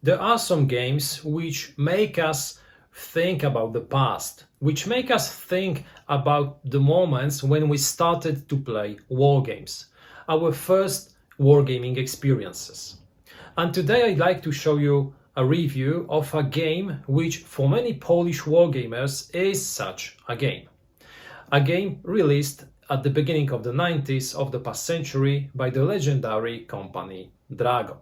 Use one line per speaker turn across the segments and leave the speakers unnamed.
There are some games which make us think about the past, which make us think about the moments when we started to play war games, our first wargaming experiences. And today I'd like to show you a review of a game which for many Polish wargamers is such a game. A game released at the beginning of the 90s of the past century by the legendary company Dragon.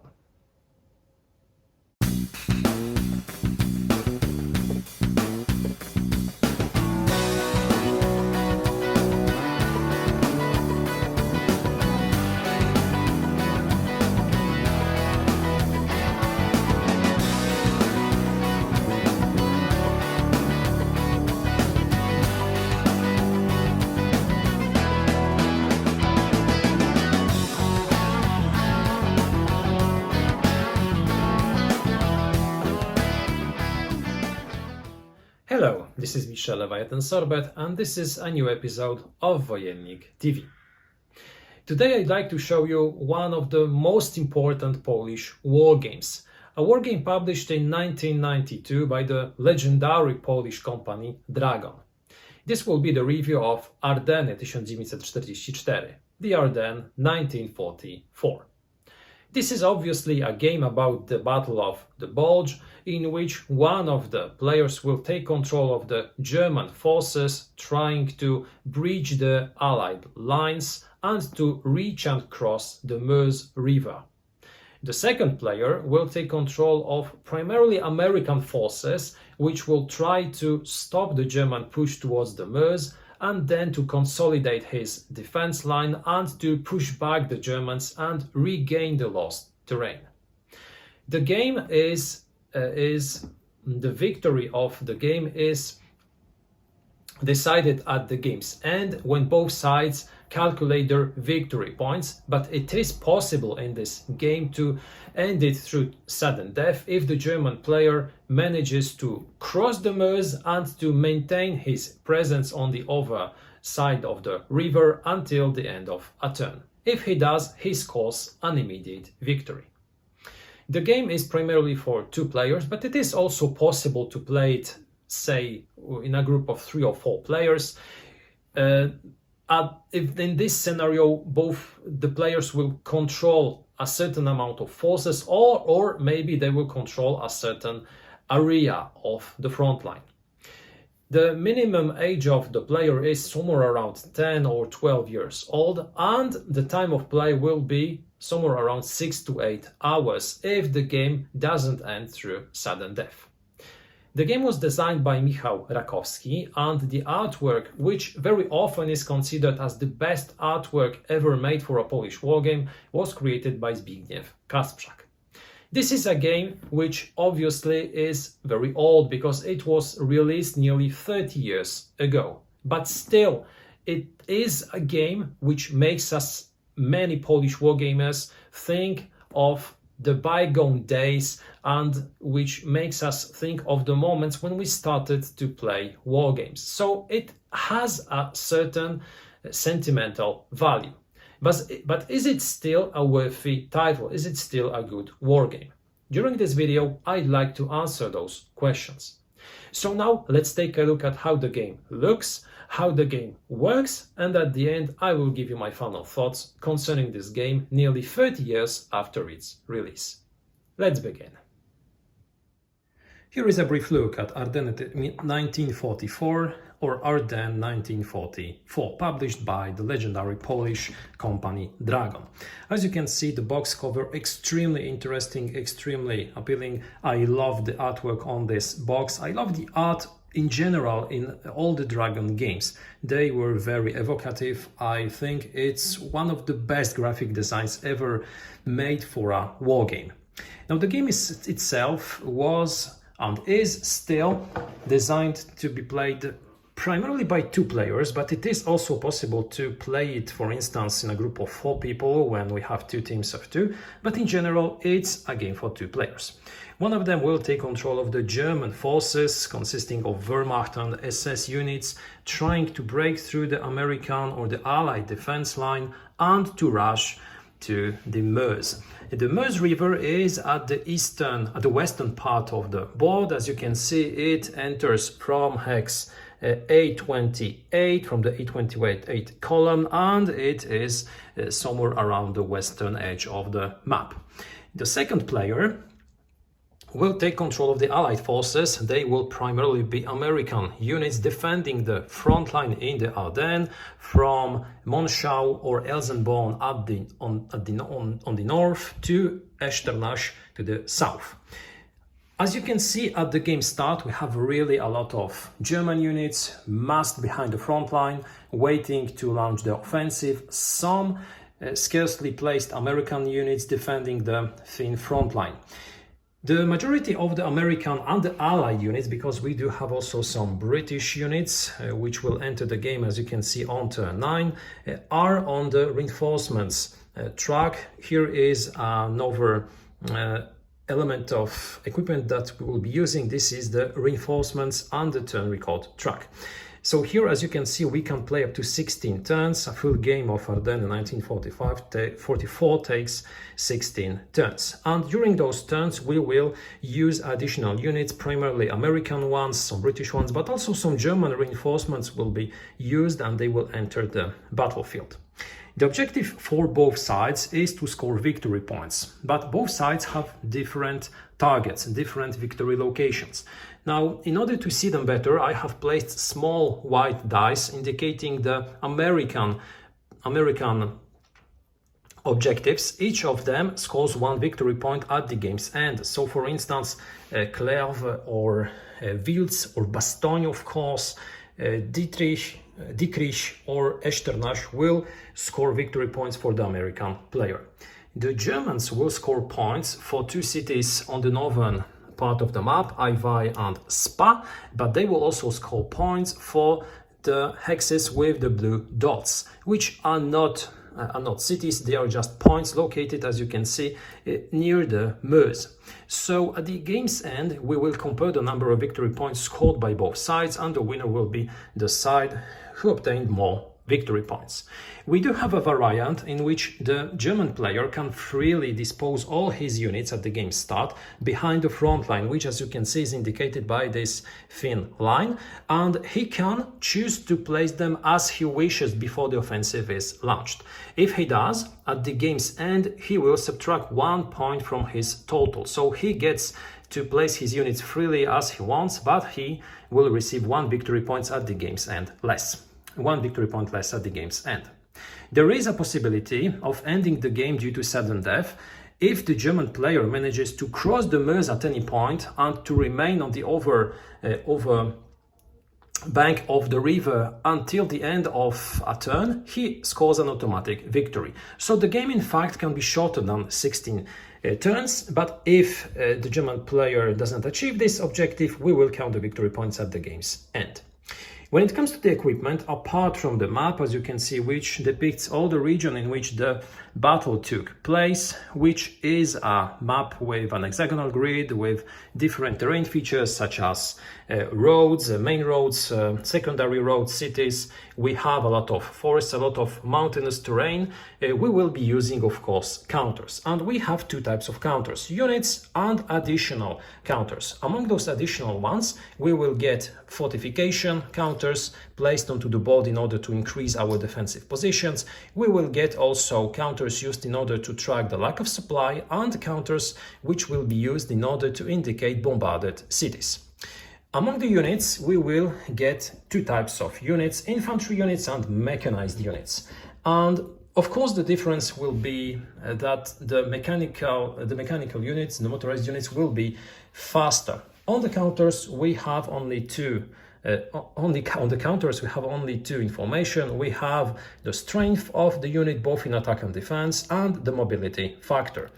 Hello, this is Michel Sorbet and this is a new episode of Wojennik TV. Today I'd like to show you one of the most important Polish war games, a war game published in 1992 by the legendary Polish company Dragon. This will be the review of Ardeny 1944, the Ardennes 1944. This is obviously a game about the Battle of the Bulge, in which one of the players will take control of the German forces trying to breach the Allied lines and to reach and cross the Meuse River. The second player will take control of primarily American forces, which will try to stop the German push towards the Meuse and then to consolidate his defense line and to push back the Germans and regain the lost terrain. The game the victory of the game is decided at the game's end when both sides calculate their victory points, but it is possible in this game to end it through sudden death if the German player manages to cross the Meuse and to maintain his presence on the other side of the river until the end of a turn. If he does, he scores an immediate victory. The game is primarily for two players, but it is also possible to play it, say, in a group of 3 or 4 players. If in this scenario both the players will control a certain amount of forces or maybe they will control a certain area of the front line. The minimum age of the player is somewhere around 10 or 12 years old, and the time of play will be somewhere around 6 to 8 hours if the game doesn't end through sudden death. The game was designed by Michał Rakowski, and the artwork, which very often is considered as the best artwork ever made for a Polish wargame, was created by Zbigniew Kasprzak. This is a game which obviously is very old because it was released nearly 30 years ago. But still, it is a game which makes us, many Polish wargamers, think of the bygone days and which makes us think of the moments when we started to play war games. So it has a certain sentimental value. But is it still a worthy title? Is it still a good war game? During this video, I'd like to answer those questions. So now let's take a look at how the game looks, how the game works, and at the end I will give you my final thoughts concerning this game nearly 30 years after its release. Let's begin. Here is a brief look at Ardennes 1944 or Ardennes 1944, published by the legendary Polish company Dragon. As you can see, the box cover extremely interesting, extremely appealing. I love the artwork on this box. I love the art in general in all the Dragon games. They were very evocative. I think it's one of the best graphic designs ever made for a war game. Now the game itself was and is still designed to be played primarily by 2 players, but it is also possible to play it, for instance, in a group of 4 people when we have 2 teams of 2, but in general it's a game for 2 players. One of them will take control of the German forces consisting of Wehrmacht and SS units trying to break through the American or the Allied defense line and to rush to the Meuse. The Meuse River is at the western part of the board. As you can see, it enters from hex A28, from the A28 column, and it is somewhere around the western edge of the map. The second player will take control of the Allied forces. They will primarily be American units defending the front line in the Ardennes from Monschau or Elsenborn on the north to Echternach to the south. As you can see at the game start, we have really a lot of German units massed behind the front line, waiting to launch the offensive. Some scarcely placed American units defending the thin front line. The majority of the American and the Allied units, because we do have also some British units which will enter the game, as you can see on turn 9, are on the reinforcements track. Here is another element of equipment that we will be using. This is the reinforcements and the turn record track. So here, as you can see, we can play up to 16 turns. A full game of Ardennes in 1944 takes 16 turns. And during those turns, we will use additional units, primarily American ones, some British ones, but also some German reinforcements will be used and they will enter the battlefield. The objective for both sides is to score victory points, but both sides have different targets and different victory locations. Now, in order to see them better, I have placed small white dice indicating the American objectives. Each of them scores 1 victory point at the game's end. So, for instance, Clerves or Wiltz or Bastogne, of course, Dietrich or Echternach will score victory points for the American player. The Germans will score points for 2 cities on the northern part of the map, Ivry and Spa, but they will also score points for the hexes with the blue dots, which are not cities, they are just points located, as you can see, near the Meuse. So at the game's end, we will compare the number of victory points scored by both sides, and the winner will be the side who obtained more victory points. We do have a variant in which the German player can freely dispose all his units at the game start behind the front line, which, as you can see, is indicated by this thin line, and he can choose to place them as he wishes before the offensive is launched. If he does, at the game's end, he will subtract 1 point from his total, so he gets to place his units freely as he wants, but he will receive 1 victory point at the game's end less. 1 victory point less at the game's end. There is a possibility of ending the game due to sudden death if the German player manages to cross the Meuse at any point and to remain on the over bank of the river until the end of a turn. He scores an automatic victory. So the game, in fact, can be shorter than 16 turns, but if the German player doesn't achieve this objective, we will count the victory points at the game's end. When it comes to the equipment, apart from the map, as you can see, which depicts all the region in which the battle took place, which is a map with an hexagonal grid with different terrain features such as roads, main roads, secondary roads, cities. We have a lot of forests, a lot of mountainous terrain. We will be using, of course, counters. And we have 2 types of counters, units and additional counters. Among those additional ones, we will get fortification counters placed onto the board in order to increase our defensive positions. We will get also counters used in order to track the lack of supply, and counters which will be used in order to indicate bombarded cities. Among the units, we will get 2 types of units, infantry units and mechanized units. And of course, the difference will be that the mechanical units, the motorized units, will be faster. On the counters, we have only 2. On the counters, we have only 2 information. We have the strength of the unit, both in attack and defense, and the mobility factor.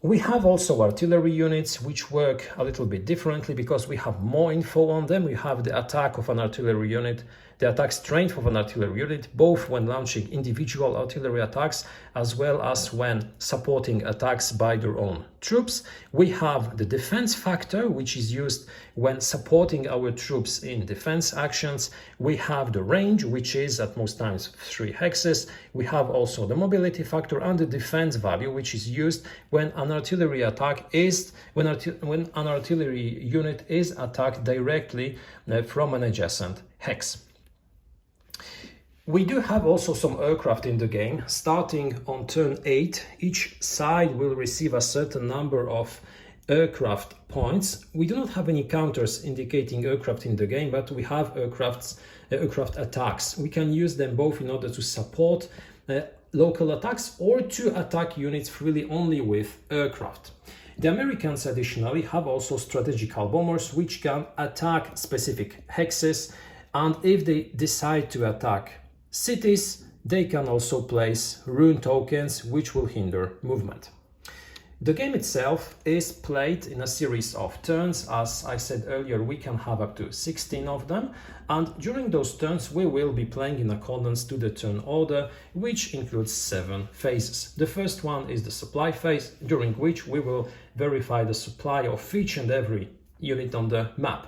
We have also artillery units, which work a little bit differently because we have more info on them. We have the attack of an artillery unit, the attack strength of an artillery unit, both when launching individual artillery attacks as well as when supporting attacks by their own troops. We have the defense factor, which is used when supporting our troops in defense actions. We have the range, which is at most times 3 hexes. We have also the mobility factor and the defense value, which is used when an artillery attack is when an artillery unit is attacked directly from an adjacent hex. We do have also some aircraft in the game. Starting on turn 8, each side will receive a certain number of aircraft points. We do not have any counters indicating aircraft in the game, but we have aircraft attacks. We can use them both in order to support local attacks or to attack units freely only with aircraft. The Americans additionally have also strategical bombers which can attack specific hexes, and if they decide to attack cities, they can also place rune tokens which will hinder movement. The game itself is played in a series of turns. As I said earlier, we can have up to 16 of them, and during those turns we will be playing in accordance to the turn order, which includes 7 phases. The first one is the supply phase, during which we will verify the supply of each and every unit on the map.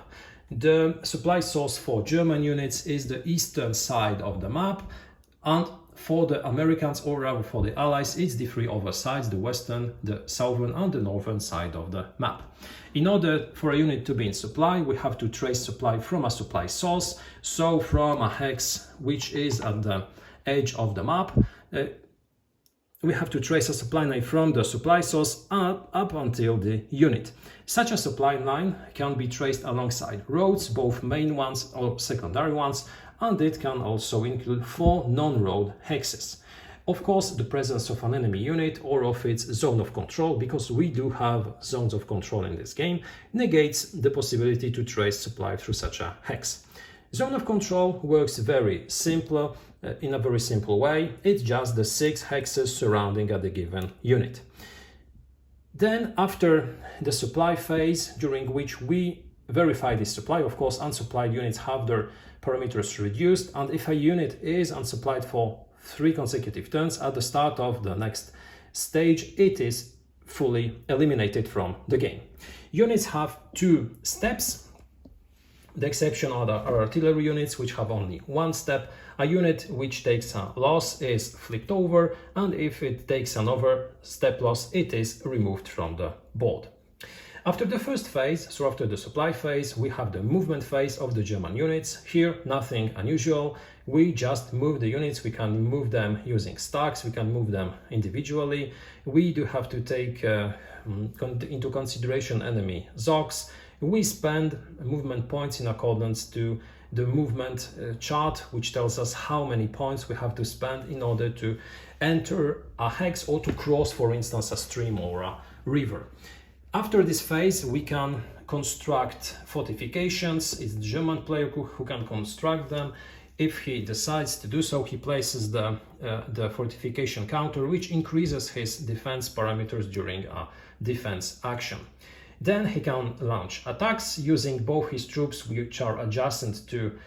The supply source for German units is the eastern side of the map, and for the Americans, or rather for the Allies, it's the 3 other sides, the western, the southern and the northern side of the map. In order for a unit to be in supply, we have to trace supply from a supply source, so from a hex which is at the edge of the map. We have to trace a supply line from the supply source up until the unit. Such a supply line can be traced alongside roads, both main ones or secondary ones, and it can also include 4 non-road hexes. Of course, the presence of an enemy unit or of its zone of control, because we do have zones of control in this game, negates the possibility to trace supply through such a hex. Zone of control works very simple, in a very simple way. It's just the 6 hexes surrounding a given unit. Then after the supply phase, during which we verify this supply, of course unsupplied units have their parameters reduced, and if a unit is unsupplied for 3 consecutive turns, at the start of the next stage it is fully eliminated from the game. Units have 2 steps. The exception are the artillery units, which have only 1 step. A unit which takes a loss is flipped over, and if it takes another step loss, it is removed from the board. After the first phase, so after the supply phase, we have the movement phase of the German units. Here, nothing unusual. We just move the units. We can move them using stacks. We can move them individually. We do have to take into consideration enemy ZOCs. We spend movement points in accordance to the movement chart, which tells us how many points we have to spend in order to enter a hex or to cross, for instance, a stream or a river. After this phase, we can construct fortifications. It's the German player who can construct them. If he decides to do so, he places the fortification counter, which increases his defense parameters during a defense action. Then he can launch attacks using both his troops, which are adjacent to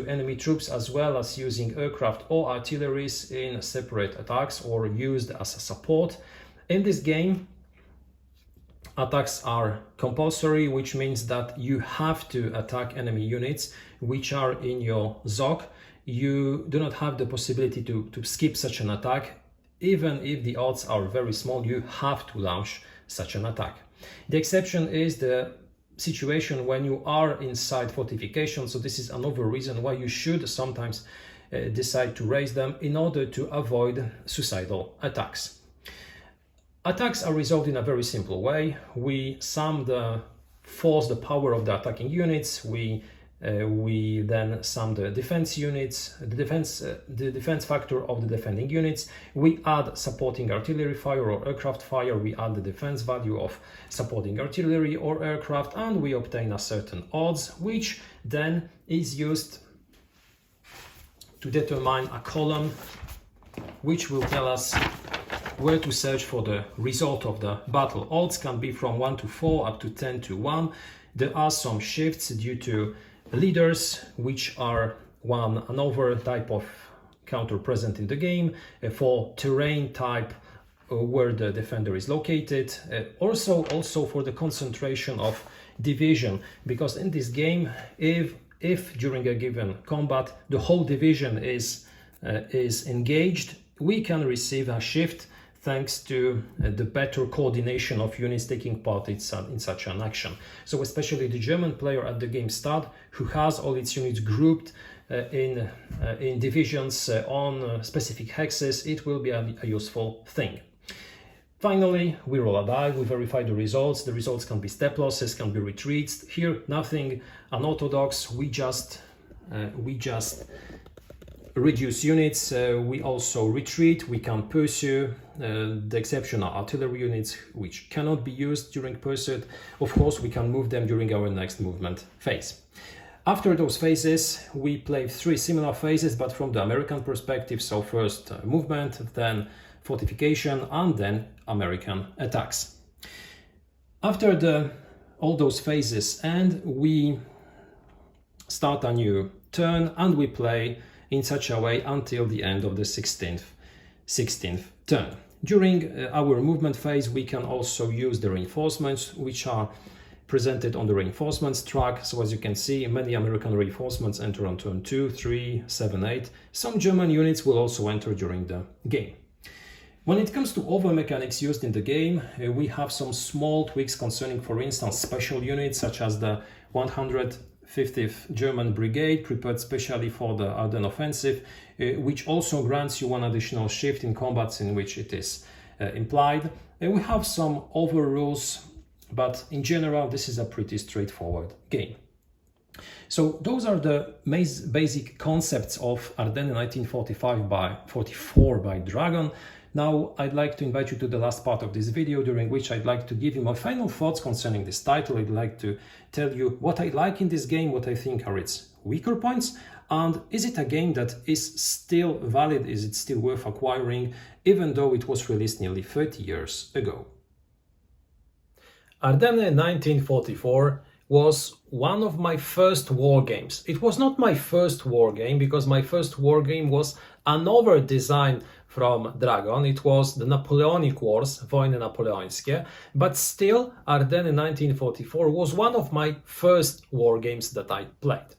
enemy troops, as well as using aircraft or artilleries in separate attacks or used as a support. In this game, attacks are compulsory, which means that you have to attack enemy units which are in your ZOC. You do not have the possibility to skip such an attack. Even if the odds are very small, you have to launch such an attack. The exception is the situation when you are inside fortifications, so this is another reason why you should sometimes decide to raise them in order to avoid suicidal attacks. Attacks are resolved in a very simple way. We sum the force, the power of the attacking units. We then sum the defense units, the defense factor of the defending units. We add supporting artillery fire or aircraft fire. We add the defense value of supporting artillery or aircraft, and we obtain a certain odds, which then is used to determine a column, which will tell us where to search for the result of the battle. Odds can be from 1 to 4 up to 10 to 1. There are some shifts due to leaders which are another type of counter present in the game, for terrain type where the defender is located, also for the concentration of division, because in this game, if during a given combat the whole division is engaged, we can receive a shift thanks to the better coordination of units taking part in such an action. So especially the German player at the game start, who has all its units grouped in divisions on specific hexes, it will be a useful thing. Finally, we roll a die, we verify the results. The results can be step losses, can be retreats. Here, nothing unorthodox. We just reduce units. We also retreat. We can pursue. The exception are artillery units, which cannot be used during pursuit. Of course, we can move them during our next movement phase. After those phases, we play 3 similar phases, but from the American perspective. So first movement, then fortification, and then American attacks. After all those phases end, we start a new turn and we play in such a way until the end of the 16th turn. During our movement phase, we can also use the reinforcements, which are presented on the reinforcements track. So as you can see, many American reinforcements enter on turn 2, 3, 7, 8. Some German units will also enter during the game. When it comes to other mechanics used in the game, we have some small tweaks concerning, for instance, special units such as the 150th German Brigade, prepared specially for the Ardennes offensive, which also grants you one additional shift in combats in which it is implied. We have some other rules, but in general, this is a pretty straightforward game. So those are the basic concepts of Ardennes 1944 by Dragon. Now I'd like to invite you to the last part of this video, during which I'd like to give you my final thoughts concerning this title. I'd like to tell you what I like in this game, what I think are its weaker points, and is it a game that is still valid, is it still worth acquiring, even though it was released nearly 30 years ago.
Ardennes 1944 was one of my first war games. It was not my first war game, because my first war game was another design from Dragon. It was the Napoleonic Wars, Wojny Napoleońskie, but still Ardennes 1944 was one of my first war games that I played.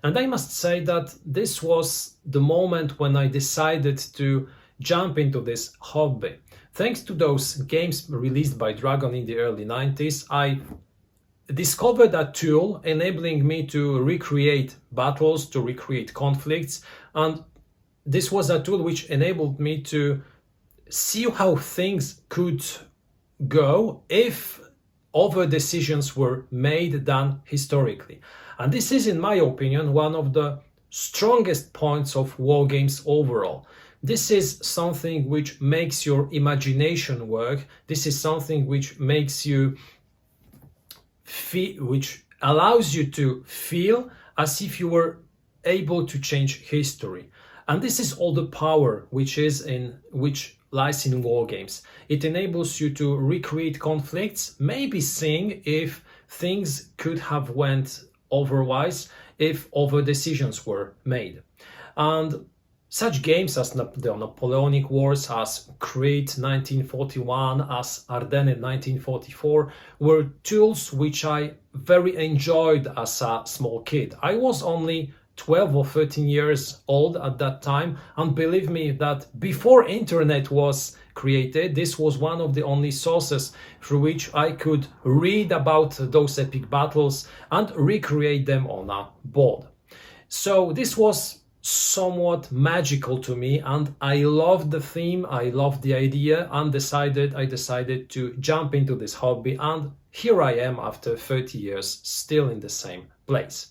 And I must say that this was the moment when I decided to jump into this hobby. Thanks to those games released by Dragon in the early 90s, I discovered a tool enabling me to recreate battles, to recreate conflicts, and this was a tool which enabled me to see how things could go if other decisions were made than historically. And this is, in my opinion, one of the strongest points of war games overall. This is something which makes your imagination work. This is something which makes you feel, which allows you to feel as if you were able to change history. And this is all the power which lies in war games. It enables you to recreate conflicts, maybe seeing if things could have went otherwise, if other decisions were made. And such games as the Napoleonic Wars, as Crete 1941, as Ardennes 1944 were tools which I very enjoyed as a small kid. I was only 12 or 13 years old at that time, and believe me that before internet was created, this was one of the only sources through which I could read about those epic battles and recreate them on a board. So this was somewhat magical to me, and I loved the theme, I loved the idea, and I decided to jump into this hobby, and here I am after 30 years still in the same place.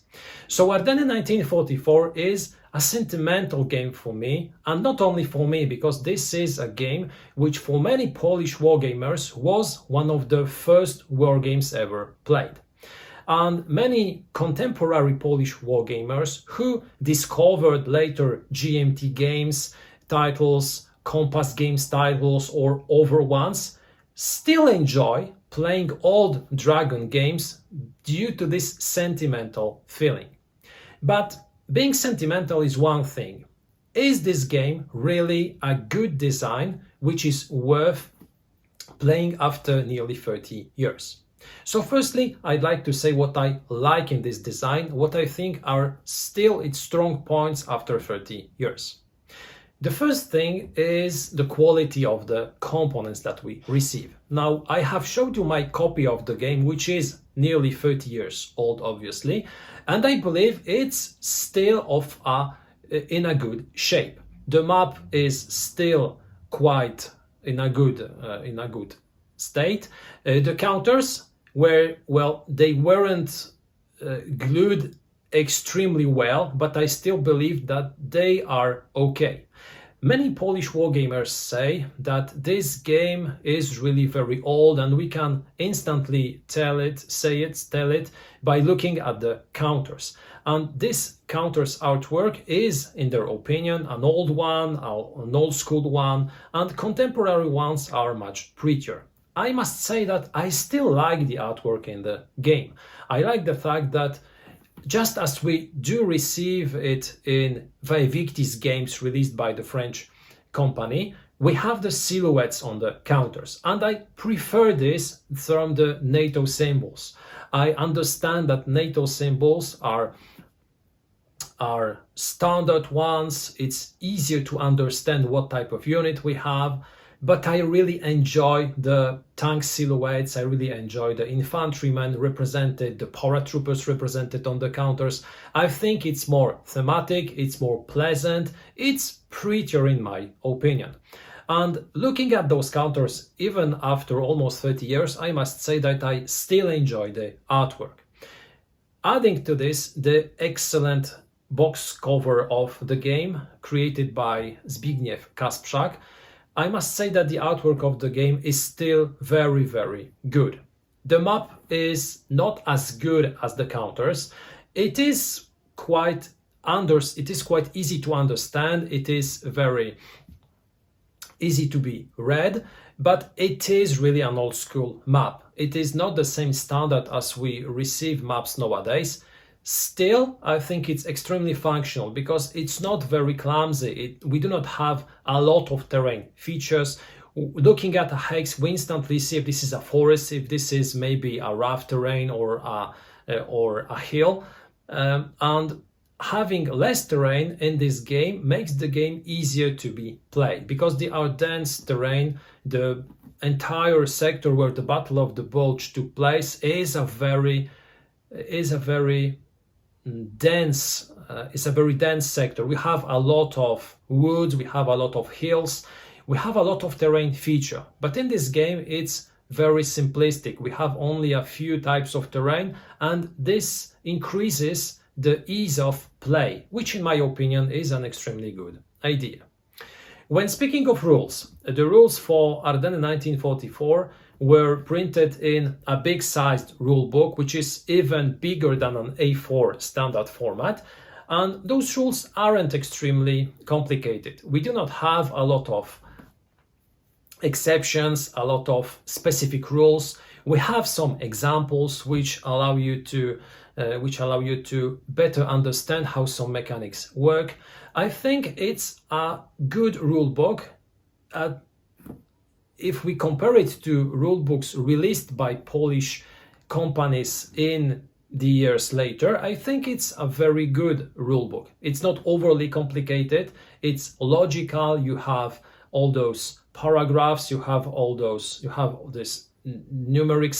So Ardennes 1944 is a sentimental game for me, and not only for me, because this is a game which for many Polish wargamers was one of the first war games ever played. And many contemporary Polish wargamers who discovered later GMT games titles, Compass Games titles, or other ones still enjoy playing old Dragon games due to this sentimental feeling. But being sentimental is one thing. Is this game really a good design which is worth playing after nearly 30 years? So firstly, I'd like to say what I like in this design, what I think are still its strong points after 30 years. The first thing is the quality of the components that we receive. Now, I have showed you my copy of the game, which is nearly 30 years old, obviously, and I believe it's still in a good shape. The map is still quite in a good state. The counters they weren't glued extremely well, but I still believe that they are okay. Many Polish wargamers say that this game is really very old, and we can instantly tell it by looking at the counters. And this counters artwork is, in their opinion, an old one, an old school one, and contemporary ones are much prettier. I must say that I still like the artwork in the game. I like the fact that just as we do receive it in Victis games released by the French company, we have the silhouettes on the counters. And I prefer this from the NATO symbols. I understand that NATO symbols are standard ones. It's easier to understand what type of unit we have. But I really enjoy the tank silhouettes, I really enjoy the infantrymen represented, the paratroopers represented on the counters. I think it's more thematic, it's more pleasant, it's prettier in my opinion. And looking at those counters, even after almost 30 years, I must say that I still enjoy the artwork. Adding to this, the excellent box cover of the game created by Zbigniew Kasprzak, I must say that the artwork of the game is still very, very good. The map is not as good as the counters. It is quite easy to understand. It is very easy to be read, but it is really an old school map. It is not the same standard as we receive maps nowadays. Still, I think it's extremely functional because it's not very clumsy. We do not have a lot of terrain features. Looking at a hex, we instantly see if this is a forest, if this is maybe a rough terrain or a hill. And having less terrain in this game makes the game easier to be played because the Ardennes terrain, the entire sector where the Battle of the Bulge took place, is a very dense sector. We have a lot of woods, we have a lot of hills, we have a lot of terrain feature. But in this game, it's very simplistic. We have only a few types of terrain, and this increases the ease of play, which in my opinion is an extremely good idea. When speaking of rules, the rules for Ardennes 1944 were printed in a big-sized rule book, which is even bigger than an A4 standard format, and those rules aren't extremely complicated. We do not have a lot of exceptions, a lot of specific rules. We have some examples which allow you to better understand how some mechanics work. I think it's a good rule book. If we compare it to rule books released by Polish companies in the years later, I think it's a very good rule book. It's not overly complicated. It's logical. You have all those paragraphs. You have this numeric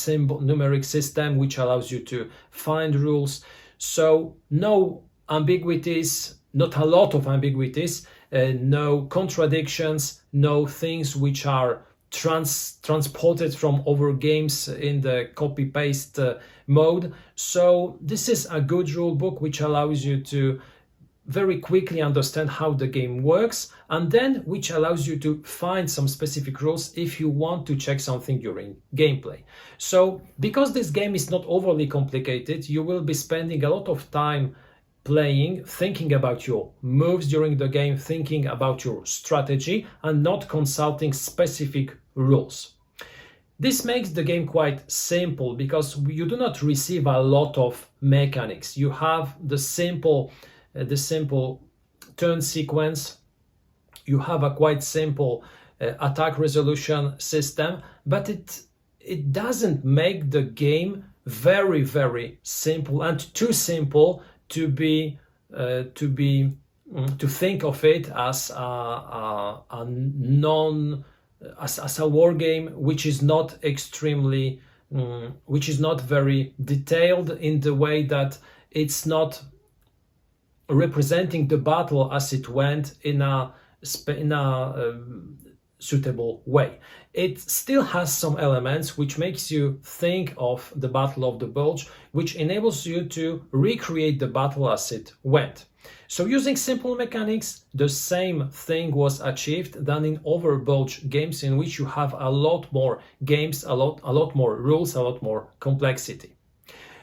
system which allows you to find rules. So no ambiguities, not a lot of ambiguities, no contradictions, no things which are transported from other games in the copy-paste mode. So this is a good rule book which allows you to very quickly understand how the game works, and then which allows you to find some specific rules if you want to check something during gameplay. So because this game is not overly complicated, you will be spending a lot of time playing, thinking about your moves during the game, thinking about your strategy, and not consulting specific rules. This makes the game quite simple because you do not receive a lot of mechanics. You have the simple the simple turn sequence. You have a quite simple attack resolution system, but it doesn't make the game very, very simple, and too simple to think of it as as a war game which is not extremely which is not very detailed, in the way that it's not representing the battle as it went in a suitable way. It still has some elements which makes you think of the Battle of the Bulge, which enables you to recreate the battle as it went. So using simple mechanics, the same thing was achieved than in other Bulge games, in which you have a lot more games, a lot more rules, a lot more complexity.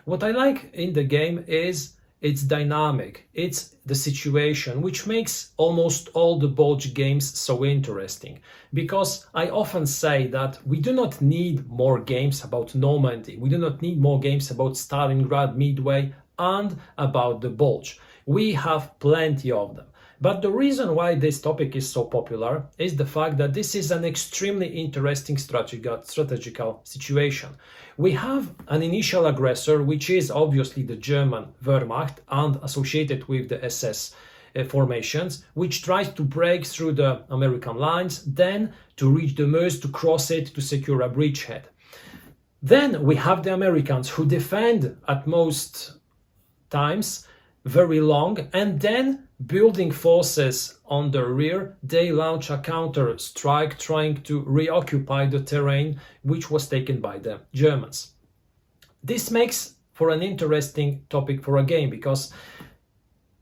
What I like in the game is it's dynamic, it's the situation, which makes almost all the Bulge games so interesting. Because I often say that we do not need more games about Normandy, we do not need more games about Stalingrad, Midway, and about the Bulge. We have plenty of them. But the reason why this topic is so popular is the fact that this is an extremely interesting strategical situation. We have an initial aggressor, which is obviously the German Wehrmacht and associated with the SS formations, which tries to break through the American lines, then to reach the Meuse, to cross it, to secure a bridgehead. Then we have the Americans, who defend at most times very long, and then building forces on the rear, they launch a counter strike trying to reoccupy the terrain which was taken by the Germans. This makes for an interesting topic for a game, because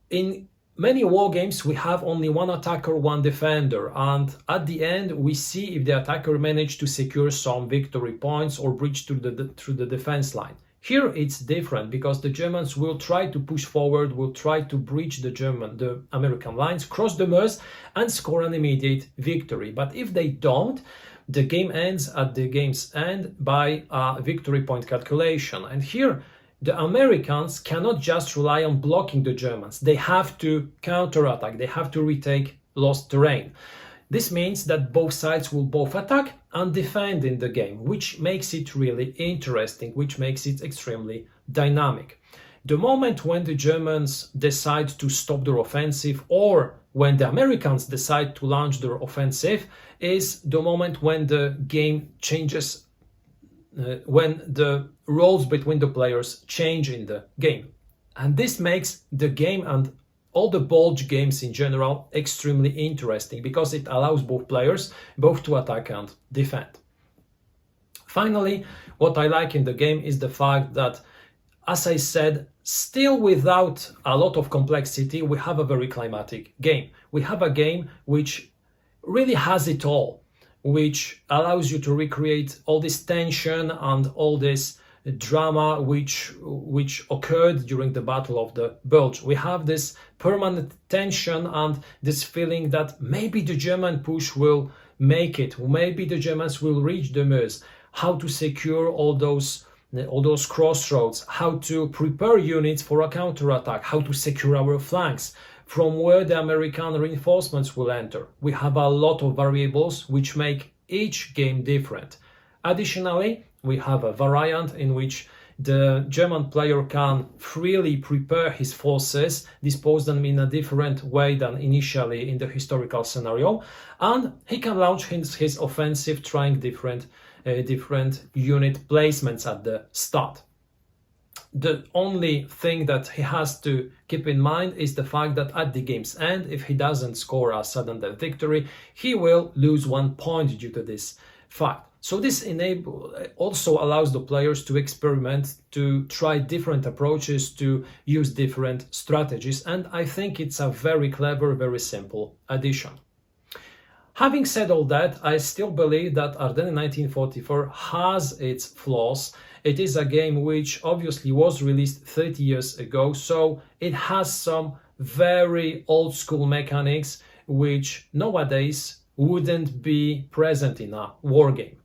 in many war games we have only one attacker, one defender, and at the end we see if the attacker managed to secure some victory points or breach through the defense line. Here it's different, because the Germans will try to push forward, will try to breach the American lines, cross the Meuse, and score an immediate victory. But if they don't, the game ends at the game's end by a victory point calculation. And here the Americans cannot just rely on blocking the Germans. They have to counterattack, they have to retake lost terrain. This means that both sides will both attack and defend in the game, which makes it really interesting, which makes it extremely dynamic. The moment when the Germans decide to stop their offensive, or when the Americans decide to launch their offensive, is the moment when the game changes, when the roles between the players change in the game. And this makes the game and all the Bulge games in general extremely interesting, because it allows both players both to attack and defend. Finally, what I like in the game is the fact that, as I said, still without a lot of complexity, we have a very climatic game. We have a game which really has it all, which allows you to recreate all this tension and all this drama which occurred during the Battle of the Bulge. We have this permanent tension and this feeling that maybe the German push will make it, maybe the Germans will reach the Meuse. How to secure all those crossroads, how to prepare units for a counterattack, how to secure our flanks, from where the American reinforcements will enter. We have a lot of variables which make each game different. Additionally, we have a variant in which the German player can freely prepare his forces, dispose them in a different way than initially in the historical scenario, and he can launch his offensive trying different unit placements at the start. The only thing that he has to keep in mind is the fact that at the game's end, if he doesn't score a sudden death victory, he will lose 1 point due to this fact. So this also allows the players to experiment, to try different approaches, to use different strategies, and I think it's a very clever, very simple addition. Having said all that, I still believe that Ardennes 1944 has its flaws. It is a game which obviously was released 30 years ago, so it has some very old school mechanics which nowadays wouldn't be present in a war game.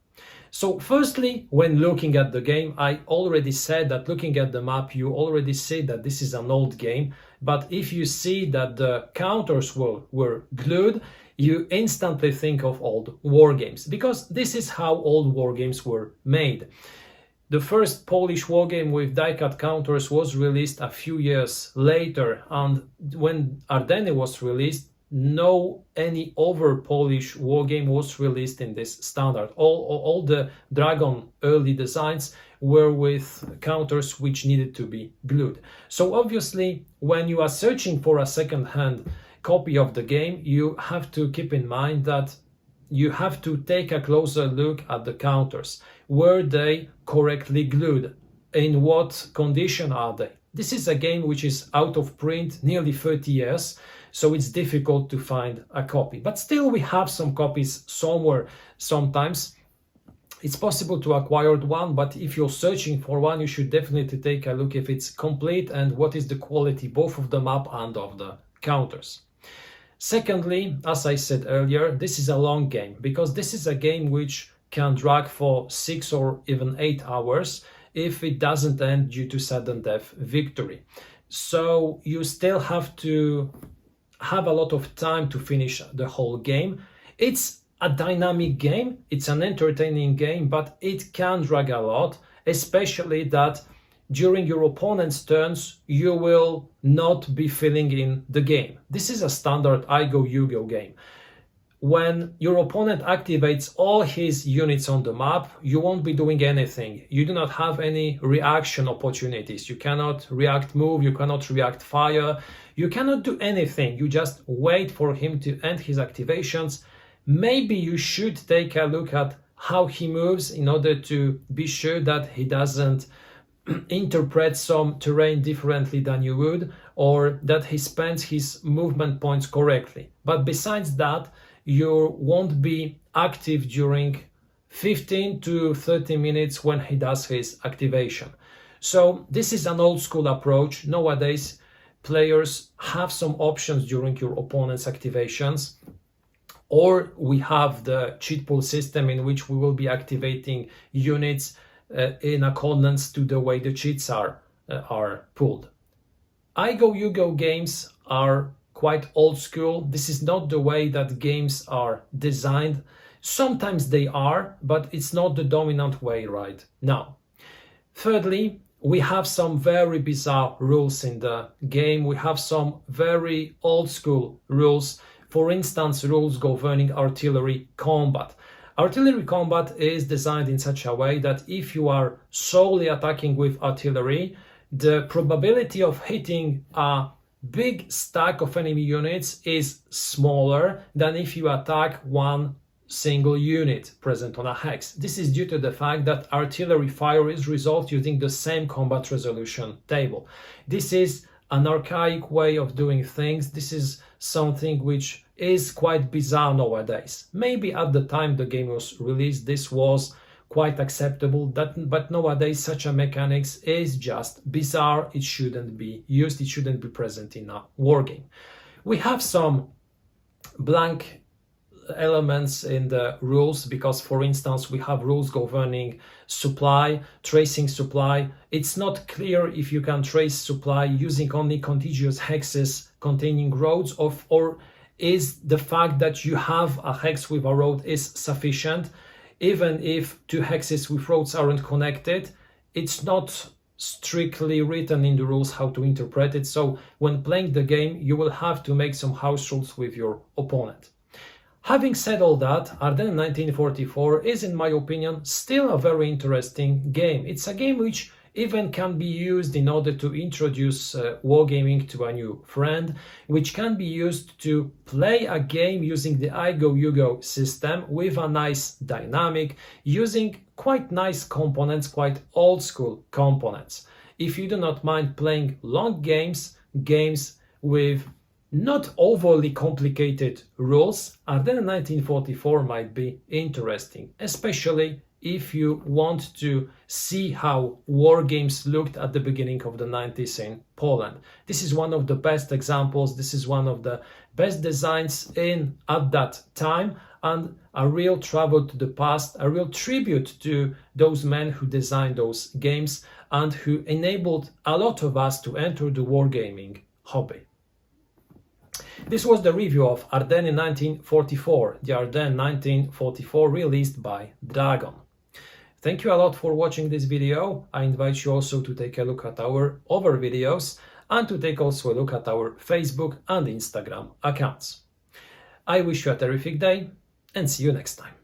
So firstly, when looking at the game, I already said that looking at the map, you already see that this is an old game. But if you see that the counters were glued, you instantly think of old war games, because this is how old war games were made. The first Polish wargame with die-cut counters was released a few years later, and when Ardeny was released, no any other Polish wargame was released in this standard. All the Dragon early designs were with counters which needed to be glued. So obviously, when you are searching for a second-hand copy of the game, you have to keep in mind that you have to take a closer look at the counters. Were they correctly glued? In what condition are they? This is a game which is out of print nearly 30 years, so it's difficult to find a copy. But still, we have some copies somewhere sometimes. It's possible to acquire one, but if you're searching for one, you should definitely take a look if it's complete and what is the quality both of the map and of the counters. Secondly, as I said earlier, this is a long game, because this is a game which can drag for 6 or even 8 hours if it doesn't end due to sudden death victory. So you still have to have a lot of time to finish the whole game. It's a dynamic game, it's an entertaining game, but it can drag a lot, especially that during your opponent's turns, you will not be filling in the game. This is a standard I go, you go game. When your opponent activates all his units on the map, you won't be doing anything. You do not have any reaction opportunities. You cannot react move, you cannot react fire, you cannot do anything. You just wait for him to end his activations. Maybe you should take a look at how he moves in order to be sure that he doesn't interpret some terrain differently than you would, or that he spends his movement points correctly. But besides that, you won't be active during 15 to 30 minutes when he does his activation. So this is an old school approach. Nowadays, players have some options during your opponent's activations, or we have the cheat pool system in which we will be activating units in accordance to the way the cheats are pulled. I go, you go games are quite old school. This is not the way that games are designed. Sometimes they are, but it's not the dominant way right now. Thirdly, we have some very bizarre rules in the game. We have some very old school rules. For instance, rules governing artillery combat. Artillery combat is designed in such a way that if you are solely attacking with artillery, the probability of hitting a big stack of enemy units is smaller than if you attack one single unit present on a hex. This is due to the fact that artillery fire is resolved using the same combat resolution table. This is an archaic way of doing things. This is something which is quite bizarre nowadays. Maybe at the time the game was released, this was quite acceptable, but nowadays such a mechanics is just bizarre. It shouldn't be used, it shouldn't be present in a wargame. We have some blank elements in the rules, because for instance we have rules governing supply, tracing supply. It's not clear if you can trace supply using only contiguous hexes containing roads, or is the fact that you have a hex with a road is sufficient. Even if two hexes with roads aren't connected, it's not strictly written in the rules how to interpret it. So when playing the game, you will have to make some house rules with your opponent. Having said all that, Ardennes 1944 is, in my opinion, still a very interesting game. It's a game which even can be used in order to introduce wargaming to a new friend, which can be used to play a game using the I go, you go system with a nice dynamic, using quite nice components, quite old school components. If you do not mind playing long games with not overly complicated rules, Ardennes 1944 might be interesting, especially if you want to see how war games looked at the beginning of the 90s in Poland. This is one of the best examples, this is one of the best designs at that time, and a real travel to the past, a real tribute to those men who designed those games and who enabled a lot of us to enter the wargaming hobby. This was the review of Ardeny 1944, the Ardennes 1944, released by Dragon. Thank you a lot for watching this video. I invite you also to take a look at our other videos and to take also a look at our Facebook and Instagram accounts. I wish you a terrific day and see you next time.